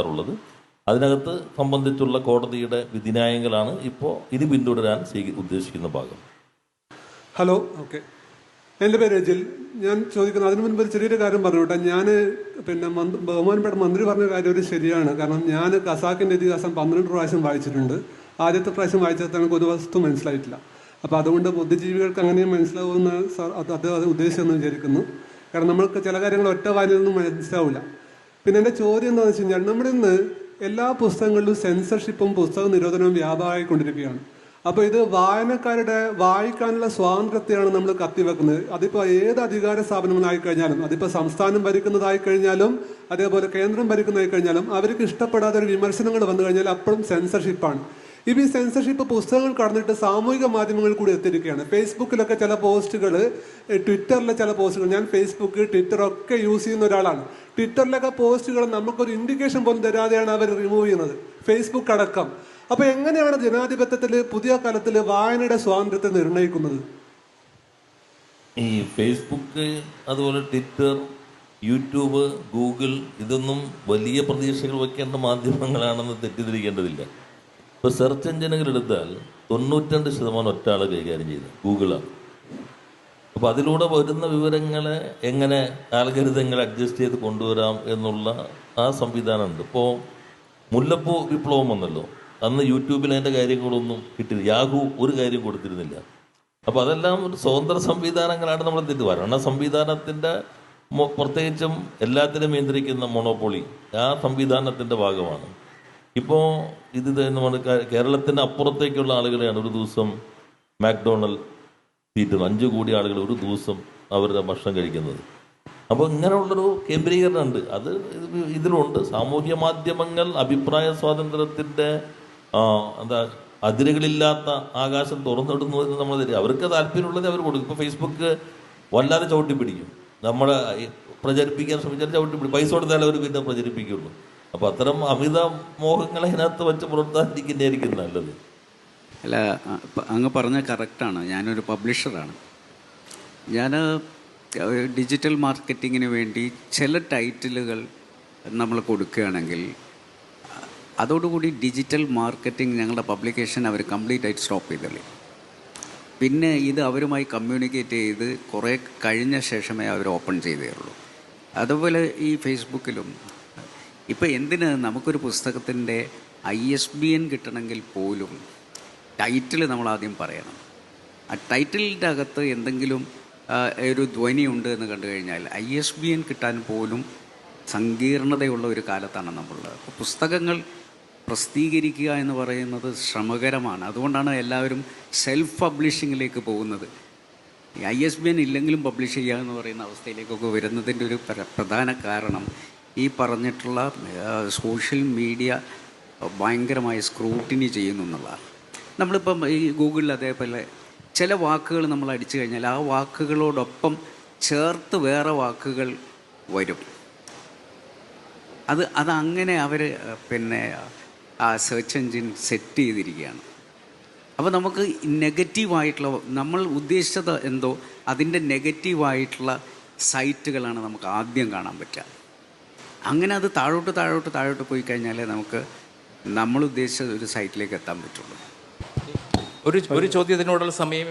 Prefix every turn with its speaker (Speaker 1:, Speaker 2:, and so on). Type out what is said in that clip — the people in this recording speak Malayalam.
Speaker 1: ഉള്ളത്. അതിനകത്ത് സംബന്ധിച്ചുള്ള കോടതിയുടെ വിധിന്യായങ്ങളാണ് ഇപ്പോൾ ഇനി പിന്തുടരാൻ ഉദ്ദേശിക്കുന്ന ഭാഗം.
Speaker 2: Hello, okay. എൻ്റെ പേര് രജിൽ. ഞാൻ ചോദിക്കുന്നത് അതിനു മുൻപ് ഒരു ചെറിയൊരു കാര്യം പറഞ്ഞോട്ടെ. ഞാൻ ബഹുമാനപ്പെട്ട മന്ത്രി പറഞ്ഞ കാര്യം ഒരു ശരിയാണ്. കാരണം ഞാൻ ഖസാക്കിൻ്റെ ഇതിഹാസം 12 പ്രാവശ്യം വായിച്ചിട്ടുണ്ട്. ആദ്യത്തെ പ്രാവശ്യം വായിച്ചത് എനിക്ക് ഒരു വസ്തു മനസ്സിലായിട്ടില്ല. അപ്പോൾ അതുകൊണ്ട് ബുദ്ധിജീവികൾക്ക് അങ്ങനെയും മനസ്സിലാവുമെന്ന് അത് ഉദ്ദേശിച്ചെന്ന് വിചാരിക്കുന്നു. കാരണം നമ്മൾക്ക് ചില കാര്യങ്ങൾ ഒറ്റ വായനയൊന്നും മനസ്സിലാവില്ല. പിന്നെ എൻ്റെ ചോദ്യം എന്താണെന്ന് വെച്ച് കഴിഞ്ഞാൽ, നമ്മുടെ ഇന്ന് എല്ലാ പുസ്തകങ്ങളിലും സെൻസർഷിപ്പും പുസ്തക നിരോധനവും വ്യാപകമായിക്കൊണ്ടിരിക്കുകയാണ്. അപ്പോൾ ഇത് വായനക്കാരുടെ വായിക്കാനുള്ള സ്വാതന്ത്ര്യത്തെയാണ് നമ്മൾ കത്തിവെക്കുന്നത്. അതിപ്പോൾ ഏത് അധികാര സ്ഥാപനങ്ങളായിക്കഴിഞ്ഞാലും, അതിപ്പോൾ സംസ്ഥാനം ഭരിക്കുന്നതായി കഴിഞ്ഞാലും അതേപോലെ കേന്ദ്രം ഭരിക്കുന്നതായി കഴിഞ്ഞാലും, അവർക്ക് ഇഷ്ടപ്പെടാത്ത ഒരു വിമർശനങ്ങൾ വന്നു കഴിഞ്ഞാൽ അപ്പോഴും സെൻസർഷിപ്പാണ്. ഇപ്പോൾ ഈ സെൻസർഷിപ്പ് പുസ്തകങ്ങൾ കടന്നിട്ട് സാമൂഹിക മാധ്യമങ്ങളിൽ കൂടി എത്തിയിരിക്കുകയാണ്. ഫേസ്ബുക്കിലൊക്കെ ചില പോസ്റ്റുകൾ, ട്വിറ്ററിലെ ചില പോസ്റ്റുകൾ, ഞാൻ ഫേസ്ബുക്ക് ട്വിറ്ററൊക്കെ യൂസ് ചെയ്യുന്ന ഒരാളാണ്. ട്വിറ്ററിലൊക്കെ പോസ്റ്റുകൾ നമുക്കൊരു ഇൻഡിക്കേഷൻ പോലും തരാതെയാണ് അവർ റിമൂവ് ചെയ്യുന്നത്, ഫേസ്ബുക്ക് അടക്കം. അപ്പോൾ എങ്ങനെയാണ് ജനാധിപത്യത്തിൽ പുതിയ കാലത്തിൽ വായനയുടെ സ്വാതന്ത്ര്യത്തെ നിർണ്ണയിക്കുന്നത്?
Speaker 1: ഈ ഫേസ്ബുക്ക്, അതുപോലെ ട്വിറ്റർ, യൂട്യൂബ്, ഗൂഗിൾ, ഇതൊന്നും വലിയ പ്രതീക്ഷകൾ വയ്ക്കേണ്ട മാധ്യമങ്ങളാണെന്ന് തെറ്റിദ്ധരിക്കേണ്ടതില്ല. ഇപ്പോൾ സെർച്ച് എഞ്ചിനുകൾ എടുത്താൽ 92% ഒറ്റ ആൾ കൈകാര്യം ചെയ്യുന്നത് ഗൂഗിളാണ്. അപ്പോൾ അതിലൂടെ വരുന്ന വിവരങ്ങളെ എങ്ങനെ ആൽഗരിതങ്ങൾ അഡ്ജസ്റ്റ് ചെയ്ത് കൊണ്ടുവരാം എന്നുള്ള ആ സംവിധാനമുണ്ട്. ഇപ്പോൾ മുല്ലപ്പൂ വിപ്ലവം വന്നല്ലോ, അന്ന് യൂട്യൂബിൽ അതിൻ്റെ കാര്യങ്ങളൊന്നും കിട്ടിയില്ല. യാഹു ഒരു കാര്യം കൊടുത്തിരുന്നില്ല. അപ്പോൾ അതെല്ലാം ഒരു സ്വതന്ത്ര സംവിധാനങ്ങളാണ്. നമ്മൾ ഭരണ സംവിധാനത്തിൻ്റെ പ്രത്യേകിച്ചും എല്ലാത്തിനും നിയന്ത്രിക്കുന്ന മൊണോപ്പൊളി ആ സംവിധാനത്തിൻ്റെ ഭാഗമാണ്. ഇപ്പോൾ ഇത് നമ്മൾ കേരളത്തിൻ്റെ അപ്പുറത്തേക്കുള്ള ആളുകളെയാണ് ഒരു ദിവസം മാക്ഡൊണാൾഡ് തീറ്റുന്നത്. 5 കോടി ആളുകൾ ഒരു ദിവസം അവരുടെ ഭക്ഷണം കഴിക്കുന്നത്. അപ്പോൾ ഇങ്ങനെയുള്ളൊരു കേന്ദ്രീകരണമുണ്ട്. അത് ഇതിലുണ്ട്. സാമൂഹ്യ മാധ്യമങ്ങൾ അഭിപ്രായ സ്വാതന്ത്ര്യത്തിൻ്റെ അതിരുകളില്ലാത്ത ആകാശം തുറന്നിടുന്നതിന് നമ്മൾ തരിക. അവർക്ക് താല്പര്യമുള്ളത് അവർ കൊടുക്കും. ഇപ്പോൾ ഫേസ്ബുക്ക് വല്ലാതെ ചവിട്ടി പിടിക്കും. നമ്മളെ പ്രചരിപ്പിക്കാൻ ശ്രമിച്ചാൽ ചവിട്ടി പിടിക്കും. പൈസ കൊടുത്താൽ അവർ പിന്നെ പ്രചരിപ്പിക്കുള്ളൂ. അപ്പോൾ അത്തരം അമിത മോഹങ്ങളെ അതിനകത്ത് വെച്ച് പുറത്തായിരിക്കുന്നതായിരിക്കും നല്ലത്.
Speaker 3: അല്ല, അങ്ങ് പറഞ്ഞ കറക്റ്റാണ്. ഞാനൊരു പബ്ലിഷറാണ്. ഞാൻ ഡിജിറ്റൽ മാർക്കറ്റിങ്ങിന് വേണ്ടി ചില ടൈറ്റിലുകൾ നമ്മൾ കൊടുക്കുകയാണെങ്കിൽ അതോടുകൂടി ഡിജിറ്റൽ മാർക്കറ്റിംഗ് ഞങ്ങളുടെ പബ്ലിക്കേഷൻ അവർ കംപ്ലീറ്റ് ആയിട്ട് സ്റ്റോപ്പ് ചെയ്തല്ലേ. പിന്നെ ഇത് അവരുമായി കമ്മ്യൂണിക്കേറ്റ് ചെയ്ത് കുറേ കഴിഞ്ഞ ശേഷമേ അവർ ഓപ്പൺ ചെയ്തേ ഉള്ളൂ. അതുപോലെ ഈ ഫേസ്ബുക്കിലും ഇപ്പോൾ എന്തിന് നമുക്കൊരു പുസ്തകത്തിൻ്റെ ISBN കിട്ടണമെങ്കിൽ പോലും ടൈറ്റിൽ നമ്മൾ ആദ്യം പറയണം. ആ ടൈറ്റിലിൻ്റെ അകത്ത് എന്തെങ്കിലും ഒരു ധ്വനിയുണ്ട് എന്ന് കണ്ടു കഴിഞ്ഞാൽ ISBN കിട്ടാൻ പോലും സങ്കീർണതയുള്ള ഒരു കാലത്താണ് നമ്മളുള്ളത്. അപ്പോൾ പുസ്തകങ്ങൾ പ്രസിദ്ധീകരിക്കുക എന്ന് പറയുന്നത് ശ്രമകരമാണ്. അതുകൊണ്ടാണ് എല്ലാവരും സെൽഫ് പബ്ലിഷിങ്ങിലേക്ക് പോകുന്നത്. ഈ ISBN ഇല്ലെങ്കിലും പബ്ലിഷ് ചെയ്യുക എന്ന് പറയുന്ന അവസ്ഥയിലേക്കൊക്കെ വരുന്നതിൻ്റെ ഒരു പ്രധാന കാരണം ഈ പറഞ്ഞിട്ടുള്ള സോഷ്യൽ മീഡിയ ഭയങ്കരമായി സ്ക്രൂട്ടിനി ചെയ്യുന്നു എന്നുള്ളതാണ്. നമ്മളിപ്പം ഈ ഗൂഗിളിൽ അതേപോലെ ചില വാക്കുകൾ നമ്മൾ അടിച്ചു കഴിഞ്ഞാൽ ആ വാക്കുകളോടൊപ്പം ചേർത്ത് വേറെ വാക്കുകൾ വരും. അതങ്ങനെ അവർ ആ സെർച്ച് എൻജിൻ സെറ്റ് ചെയ്തിരിക്കുകയാണ്. അപ്പോൾ നമുക്ക് നെഗറ്റീവായിട്ടുള്ള, നമ്മൾ ഉദ്ദേശിച്ചത് എന്തോ അതിൻ്റെ നെഗറ്റീവായിട്ടുള്ള സൈറ്റുകളാണ് നമുക്ക് ആദ്യം കാണാൻ പറ്റുക. അങ്ങനെ അത് താഴോട്ട് പോയി കഴിഞ്ഞാലേ നമുക്ക് നമ്മൾ ഉദ്ദേശിച്ച ഒരു സൈറ്റിലേക്ക് എത്താൻ പറ്റുള്ളൂ.
Speaker 4: ഒരു ചോദ്യത്തിനോടുള്ള സമയം